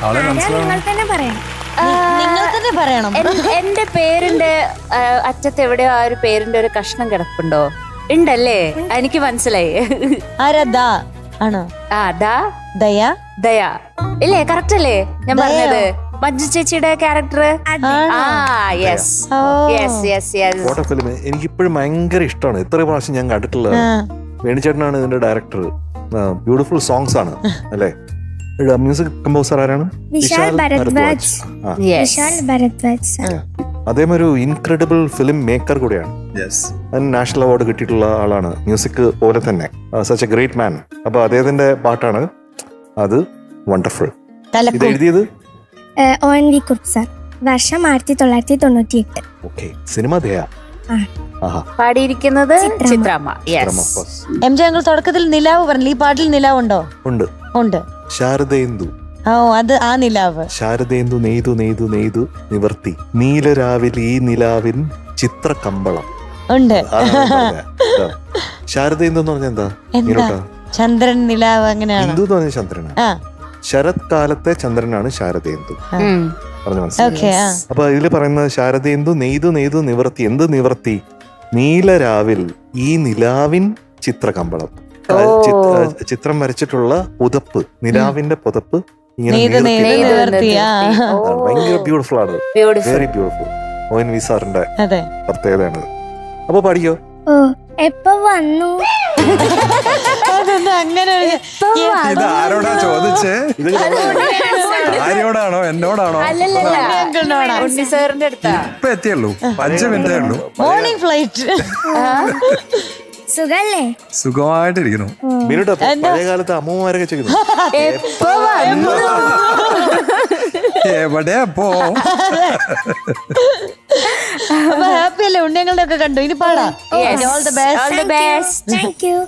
നിങ്ങൾ തന്നെ പറയണം. നിങ്ങൾ തന്നെ പറയണം. എന്റെ പേരിന്റെ അറ്റത്ത് എവിടെയോ ആ ഒരു പേരിന്റെ ഒരു കഷ്ണം കിടപ്പുണ്ടോ? ഉണ്ടല്ലേ, എനിക്ക് മനസ്സിലായി. ആരാ? ദാ ആണോ? ആ ദാ ദയ. ദയ ഇല്ലേ? കറക്റ്റ് അല്ലേ ഞാൻ പറഞ്ഞത്? മഞ്ജു ചേച്ചിയുടെ ക്യാരക്ടർ. എനിക്ക് ഇപ്പോഴും ഭയങ്കര ഇഷ്ടമാണ്. എത്ര പ്രാവശ്യം ഞാൻ കണ്ടിട്ടുള്ളത്. വേണിച്ചേട്ടനാണ് ഇതിന്റെ ഡയറക്ടർ. ബ്യൂട്ടിഫുൾ സോങ്സ് ആണ് അല്ലേ? മ്യൂസിക് കമ്പോസർ ആരാണ്? വിശാൽ ഭരദ്വാജ്. വിശാൽ ഭരദ്വാജ്. അദ്ദേഹം ഒരു ഇൻക്രെഡിബിൾ ഫിലിം മേക്കർ കൂടിയാണ്. നാഷണൽ അവാർഡ് കിട്ടിയിട്ടുള്ള ആളാണ്. മ്യൂസിക് പോലെ തന്നെ സച്ച് എ ഗ്രേറ്റ് മാൻ. അപ്പൊ അദ്ദേഹത്തിന്റെ പാട്ടാണ് അത്. വണ്ടർഫുൾ. ഇത് എഴുതിയത് ONV കുറുപ്പ് സാർ. വർഷം 1998. ഓക്കെ. സിനിമ ദയ. പാടിയിരിക്കുന്നത് ചിത്രാമ്മ. MJ ഞങ്ങൾ തുടക്കത്തിൽ നിലാവ് പറഞ്ഞില്ല. ഈ പാട്ടിൽ നിലാവുണ്ടോ? ഉണ്ട്. ഉണ്ട്. ശാരദേന്ദു. ഓ, അത് ആ നിലാവ്. ശാരദേന്ദു നെയ്തു നെയ്തു നെയ്തു നിവർത്തി നീലരാവിൽ ഈ നിലാവിൻ ചിത്രകമ്പളം. ഉണ്ട്. ശാരദേന്ദു എന്ന് പറഞ്ഞാൽ എന്താ? ചന്ദ്രൻ നിലാവ് അങ്ങനെയാണ്. ഹിന്ദു എന്ന് പറഞ്ഞ ചന്ദ്രനാണ്. ശരത് കാലത്തെ ചന്ദ്രനാണ് ശാരദേന്ദു. പറഞ്ഞു മനസ്സിലായി? അപ്പൊ ഇതില് പറയുന്നത് ശാരദേന്ദു നെയ്തു നെയ്തു നിവർത്തി. എന്ത് നിവർത്തി? നീലരാവിൽ ഈ നിലാവിൻ ചിത്രകമ്പളം. ചിത്രം വരച്ചിട്ടുള്ള പുതപ്പ്, നിലാവിന്റെ പുതപ്പ് ഇങ്ങനെ ഭയങ്കര ബ്യൂട്ടിഫുൾ ആണ്. Very beautiful. ONV സാറിന്റെ പ്രത്യേകതയാണ്. അപ്പൊ പാടിക്കോ. എപ്പോ വന്നു? അങ്ങനെ ഇത് ആരോടാ ചോദിച്ചേ? ആരോടാണോ? എന്നോടാണോ? ഉണ്ണി സാറിന്റെ അടുത്താ. ഇപ്പൊ എത്തിയുള്ളൂ. 5 മിനിറ്റേ ഉള്ളൂ. Morning flight. സുഖല്ലേ? സുഖമായിട്ടിരിക്കുന്നു. പഴയ കാലത്ത് അമ്മമാരൊക്കെ ചെയ്യുന്നു. എവിടെയാ പോ. ഹാപ്പി അല്ലേ? ഉണ്ണിയങ്ങളുടെ ഒക്കെ കണ്ടു. ഇനി പാടാം. All the best. Thank you.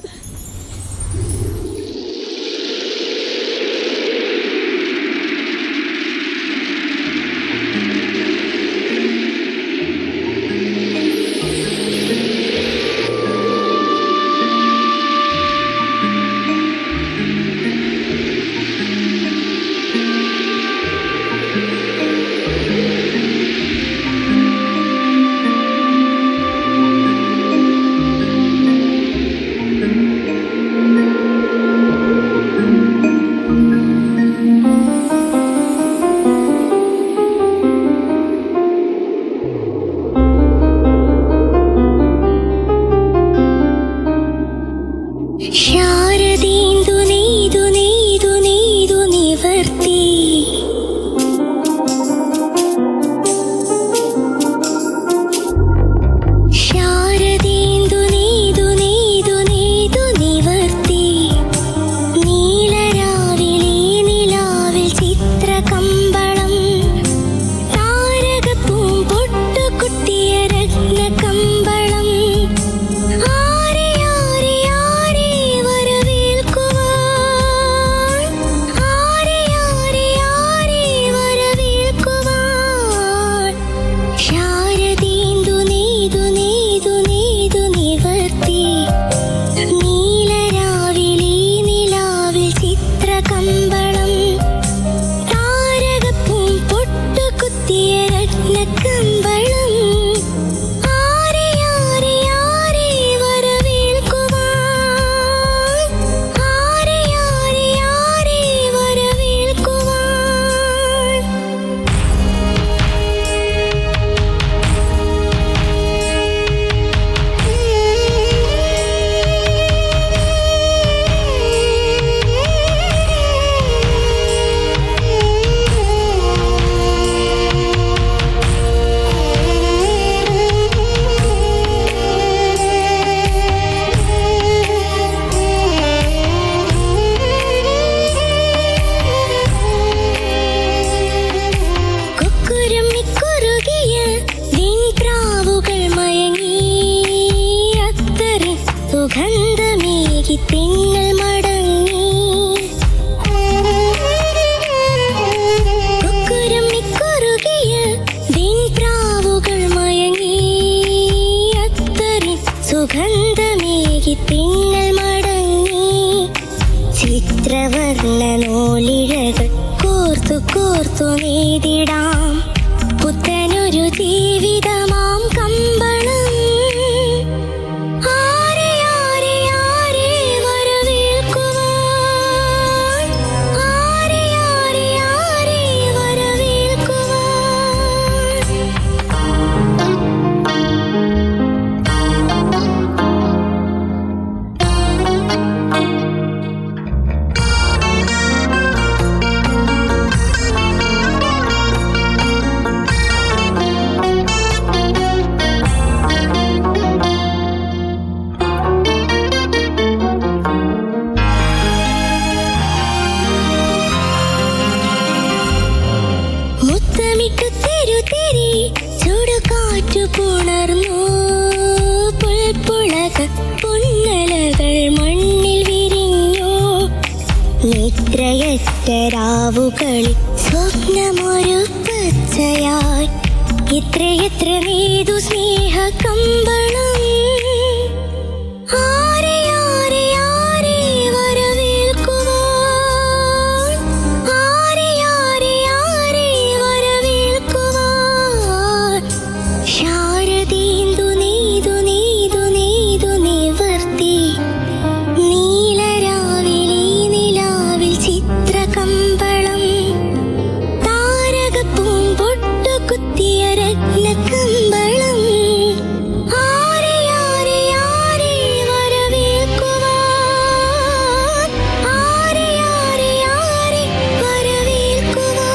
ചിത്രവർണ്ണ നൂലിഴകൾ കോർത്ത കോർത്തു നേടിടാം പുത്തനൊരു ജീവിതമാം കമ്പളം. ആരെ ആരെ ആരെ വരവേൽക്കുവാൻ, ആരെ ആരെ ആരെ വരവേൽക്കുവാൻ. മുത്തമിട്ടു തെരുതെരി ചുടുകാറ്റു പുണർന്നു പുൽപ്പുളക പൊന്നലകൾ മണ്ണിൽ വിരിഞ്ഞു. നിദ്രയറ്റ രാവുകളിൽ സ്വപ്നമൊരു പച്ചയായി എത്രയെത്ര നീതു സ്നേഹ കമ്പളം. ആരെ ആരെ ആരെ വരവേൽക്കുവാൻ, ആരെ ആരെ ആരെ വരവേൽക്കുവാൻ. ശാരദേന്ദു നീതു നീതു നീതു നിവർത്തി നീലരാവിലെ നിലാവിൽ ചിത്രകമ്പളം. താരകപ്പൂമ്പൊട്ടു കുത്തിയ രത്നകമ്പളം. ആരെ ആരെ ആരെ വരവേൽക്കുവാൻ, ആരെ ആരെ ആരെ വരവേൽക്കുവാൻ.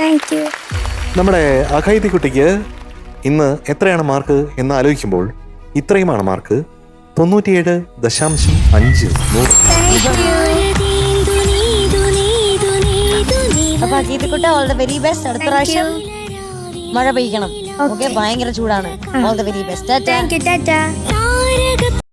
Thank you. നമ്മുടെ അഖൈതി കുട്ടിക്ക് ഇന്ന് എത്രയാണ് മാർക്ക് എന്ന് ആലോചിക്കുമ്പോൾ ഇത്രയുമാണ് മാർക്ക്. 97.5. അപ്പൊ അഖീതിക്കുട്ട ഓൾ ദ വെരി ബെസ്റ്റ്. അടുത്ത പ്രാവശ്യം മഴ പെയ്യണം. ഓക്കെ, ഭയങ്കര ചൂടാണ്. All the very best. Thank U. Tata.